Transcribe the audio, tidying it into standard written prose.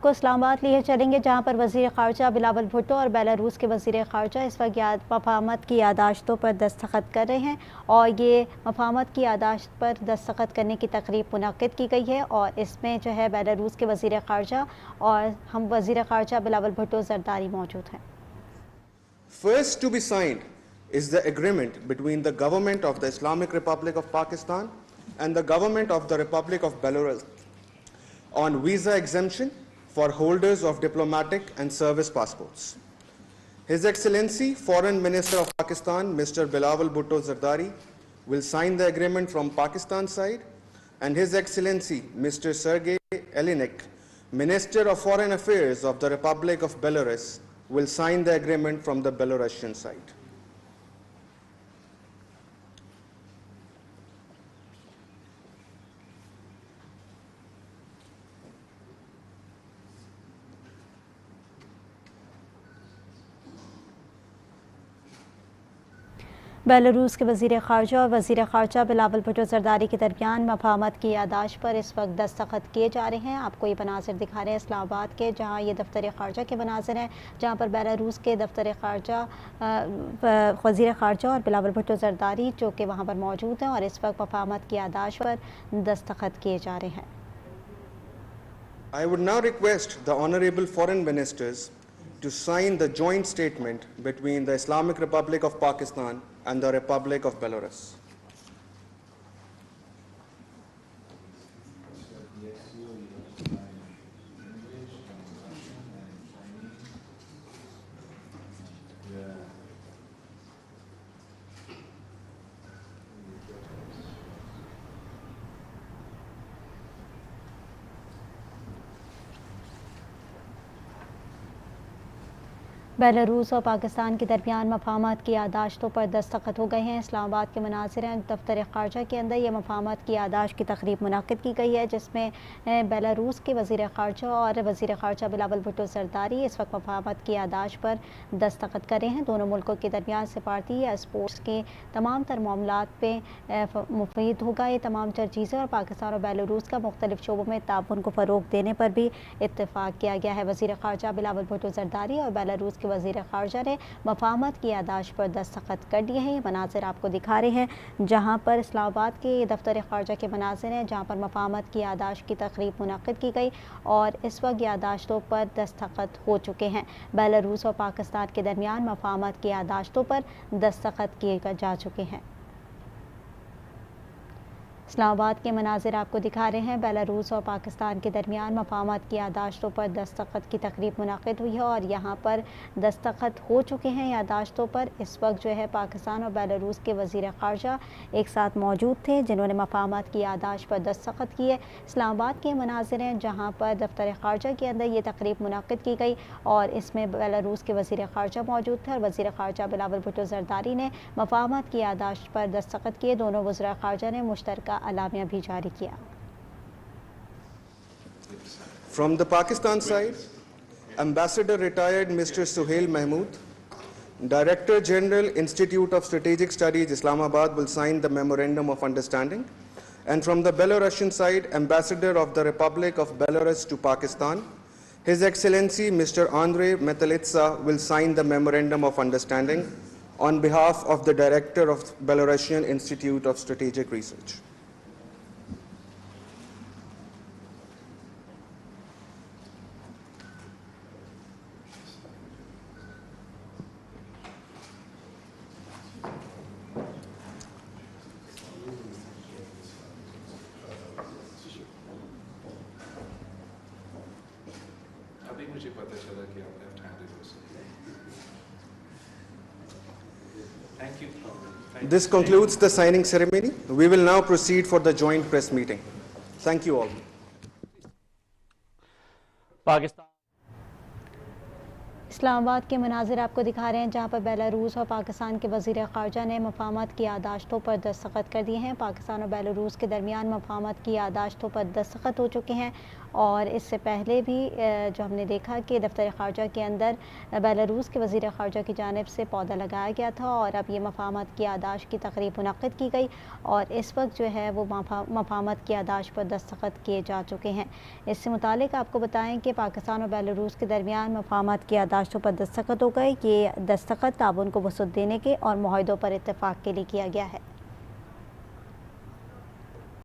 को इस्लामाबाद लिए चलेंगे, जहां पर वज़ीर ख़ारजा बिलावल भुट्टो और बेलारूस के वज़ीर ख़ारजा इस वक्त मफाहमत की यादाश्तों पर दस्तखत कर रहे हैं और ये मफाहमत की यादाश्त पर दस्तखत करने की तकरीब मुनक़्क़िद की गई है और इसमें जो है बेलारूस के वज़ीर ख़ारजा और हम वज़ीर ख़ारजा बिलावल भुट्टो ज़रदारी मौजूद हैं। First to be signed is the agreement between the government of the Islamic Republic of Pakistan and the government of the Republic of Belarus on visa exemption for holders of diplomatic and service passports. His Excellency Foreign Minister of Pakistan, Mr. Bilawal Bhutto Zardari, will sign the agreement from Pakistan side, and His Excellency Mr. Sergei Elinik, Minister of Foreign Affairs of the Republic of Belarus, will sign the agreement from the Belarusian side. Belarus के वज़ीर ख़ारजा और वज़ीर ख़ारजा बिलावल भुट्टो ज़रदारी के दरमियान मफाहमत की यादाश्त पर इस वक्त दस्तखत किए जा रहे हैं। आपको ये मनाज़िर दिखा रहे हैं इस्लामाबाद के, जहाँ ये दफ्तर ख़ारजा के मनाज़िर हैं, जहाँ पर बेलारूस के दफ्तर ख़ारजा वज़ीर ख़ारजा और बिलावल भुट्टो ज़रदारी जो कि वहाँ पर मौजूद हैं और इस वक्त मफाहमत की यादाश्त पर दस्तखत किए जा रहे हैं। I would now request the Honorable Foreign Ministers to sign the joint statement between the Islamic Republic of Pakistan and the Republic of Belarus. Belarus और पाकिस्तान के दरमियान मफाहमत की यादाश्तों पर दस्तखत हो गए हैं। इस्लामाबाद के मनाज़िर हैं, दफ्तर ख़ारजा के अंदर ये मफाहमत की यादाश्त की तकरीब मुनक़्क़िद की गई है, जिसमें बेलारूस के वज़ीर ख़ारजा और वज़ीर ख़ारजा बिलावल भुट्टो ज़रदारी इस वक्त मफाहमत की यादाश्त पर दस्तखत कर रहे हैं। दोनों मुल्कों के दरमियान सिफारती या स्पोर्ट्स के तमाम तर मामलात पर मुफीद होगा ये तमाम तर चीज़ें और पाकिस्तान और बेलारूस का मुख्तलिफ शोबों में ताउन को फ़रोग़ देने पर भी इत्तेफाक किया गया है। वज़ीर ख़ारजा बिलावल भुट्टो ज़रदारी और बेलारूस के वज़ीर ख़ारजा ने मफाहमत की यादाश्त पर दस्तखत कर दिए हैं। ये मनाज़िर आपको दिखा रहे हैं, जहाँ पर इस्लामाबाद के दफ्तर ख़ारजा के मनाज़िर हैं, जहाँ पर मफाहमत की यादाश्त की तकरीब मुनक़्क़िद की गई और इस वक्त यादाश्तों पर दस्तखत हो चुके हैं। बेलारूस और पाकिस्तान के दरमियान मफाहमत की यादाश्तों पर दस्तखत किए जा चुके हैं। इस्लामाबाद के मनाज़िर आपको दिखा रहे हैं, बेलारूस और पाकिस्तान के दरमियान मफाहमत की यादाश्तों पर दस्तखत की तकरीब मुनक़्क़िद हुई है और यहाँ पर दस्तखत हो चुके हैं यादाश्तों पर। इस वक्त जो है पाकिस्तान और बेलारूस के वज़ीर ख़ारजा एक साथ मौजूद थे, जिन्होंने मफाहमत की यादाश्त पर दस्तखत किए। इस्लामाबाद के मनाज़िर हैं, जहाँ पर दफ्तर ख़ारजा के अंदर ये तकरीब मुनक़्क़िद की गई और इसमें बेलारूस के वज़ीर ख़ारजा मौजूद थे और वज़ीर ख़ारजा बिलावल भुट्टो ज़रदारी ने मफाहमत की यादाश्त पर दस्तखत किए। दोनों वज़ीर ख़ारजा ने मुश्तरका अलामिया भी जारी किया। From the Pakistan side, Ambassador retired Mr. Suhail Mahmood, Director General Institute of Strategic Studies, Islamabad, will sign the Memorandum of Understanding. And from the Belarusian side, Ambassador of the Republic of Belarus to Pakistan, His Excellency Mr. Andrei Metelitsa, will sign the Memorandum of Understanding on behalf of the Director of Belarusian Institute of Strategic Research. Thank you. This concludes the signing ceremony. We will now proceed for the joint press meeting. Thank you all. Pakistan Islamabad के मनाजिर आपको दिखा रहे हैं, जहाँ पर Belarus और पाकिस्तान के वज़ीर ख़ारजा ने मफ़ाहमत की याददाश्तों पर दस्तखत कर दिए हैं। पाकिस्तान और बेलारूस के दरमियान मफ़ाहमत की याददाश्तों पर दस्तखत हो चुके हैं और इससे पहले भी जो हमने देखा कि दफ्तर ख़ारजा के अंदर बेलारूस के वज़ीर ख़ारजा की जानिब से पौधा लगाया गया था और अब ये मफ़ाहमत की याददाश्त की तक़रीब मुनक़्क़िद की गई और इस वक्त जो है वो मफ़ाहमत की याददाश्त पर दस्तखत किए जा चुके हैं। इससे मुतालिक आपको बताएँ कि पाकिस्तान और बेलारूस के दरमियान मफ़ाहमत की याददाश्तों पर दस्तखत हो गए। ये दस्तखत ताउन को वसअत देने के और मुआहदों पर इत्तेफ़ाक़ के लिए किया गया है।